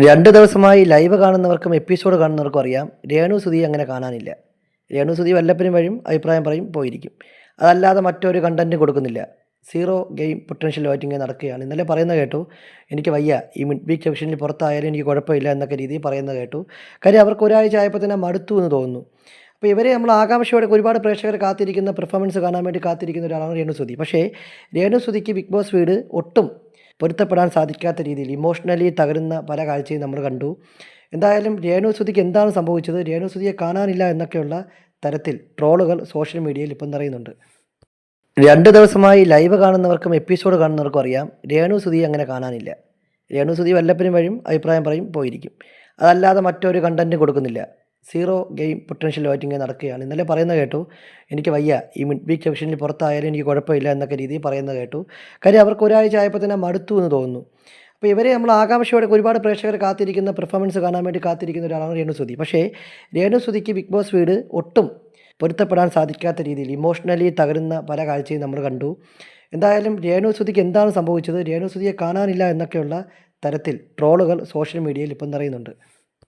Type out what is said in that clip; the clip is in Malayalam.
2 ദിവസമായി ലൈവ് കാണുന്നവർക്കും എപ്പിസോഡ് കാണുന്നവർക്കും അറിയാം രേണു സുധിയെ അങ്ങനെ കാണാനില്ല. രേണു സുധി വല്ലപ്പനും വഴിയും അഭിപ്രായം പറയും പോയിരിക്കും. അതല്ലാതെ മറ്റൊരു കണ്ടൻറ്റും കൊടുക്കുന്നില്ല. സീറോ ഗെയിം പൊട്ടൻഷ്യലുമായിട്ട് ഇങ്ങനെ നടക്കുകയാണ്. ഇന്നലെ പറയുന്നത് കേട്ടു, എനിക്ക് വയ്യ, ഈ മിഡ് വീക്ക് സെക്ഷനിൽ പുറത്തായാലും എനിക്ക് കുഴപ്പമില്ല എന്നൊക്കെ രീതിയിൽ പറയുന്നത് കേട്ടു. കാര്യം അവർക്ക് ഒരാഴ്ച ആയപ്പോൾ തന്നെ മടുത്തു എന്ന് തോന്നുന്നു. അപ്പോൾ ഇവരെ നമ്മൾ ആകാംക്ഷയോടെ ഒരുപാട് പ്രേക്ഷകർ കാത്തിരിക്കുന്ന പെർഫോമൻസ് കാണാൻ വേണ്ടി കാത്തിരിക്കുന്ന ഒരാളാണ് രേണു സുധി. പക്ഷേ രേണു സുധിക്ക് ബിഗ് ബോസ് വീട് ഒട്ടും പൊരുത്തപ്പെടാൻ സാധിക്കാത്ത രീതിയിൽ ഇമോഷണലി തകരുന്ന പല കാഴ്ചയും നമ്മൾ കണ്ടു. എന്തായാലും രേണു സുധിക്ക് എന്താണ് സംഭവിച്ചത്, രേണു സുധിയെ കാണാനില്ല എന്നൊക്കെയുള്ള തരത്തിൽ ട്രോളുകൾ സോഷ്യൽ മീഡിയയിൽ ഇപ്പം നിറയുന്നുണ്ട്. 2 ദിവസമായി ലൈവ് കാണുന്നവർക്കും എപ്പിസോഡ് കാണുന്നവർക്കും അറിയാം രേണു സുധിയെ അങ്ങനെ കാണാനില്ല. രേണു സുധി വല്ലപ്പനും വഴിയും അഭിപ്രായം പറയും പോയിരിക്കും. അതല്ലാതെ മറ്റൊരു കണ്ടൻറ്റും കൊടുക്കുന്നില്ല. സീറോ ഗെയിം പൊട്ടൻഷ്യലുമായിട്ട് ഇങ്ങനെ നടക്കുകയാണ്. ഇന്നലെ പറയുന്നത് കേട്ടു, എനിക്ക് വയ്യ, ഈ മിഡ് വീക്ക് സെക്ഷനിൽ പുറത്തായാലും എനിക്ക് കുഴപ്പമില്ല എന്നൊക്കെ രീതിയിൽ പറയുന്നത് കേട്ടു. കാര്യം അവർക്ക് ഒരാഴ്ച ആയപ്പോൾ തന്നെ മടുത്തു എന്ന് തോന്നുന്നു. അപ്പോൾ ഇവരെ നമ്മൾ ആകാംക്ഷയോടെ ഒരുപാട് പ്രേക്ഷകർ കാത്തിരിക്കുന്ന പെർഫോമൻസ് കാണാൻ വേണ്ടി കാത്തിരിക്കുന്ന ഒരാളാണ് രേണു സുധി. പക്ഷേ രേണു സുധിക്ക് ബിഗ് ബോസ് വീട് ഒട്ടും പൊരുത്തപ്പെടാൻ സാധിക്കാത്ത രീതിയിൽ ഇമോഷണലി തകരുന്ന പല കാഴ്ചയും നമ്മൾ കണ്ടു. എന്തായാലും രേണു സുധിക്ക് എന്താണ് സംഭവിച്ചത്, രേണു സുധിയെ കാണാനില്ല എന്നൊക്കെയുള്ള തരത്തിൽ ട്രോളുകൾ സോഷ്യൽ മീഡിയയിൽ ഇപ്പം നിറയുന്നുണ്ട്.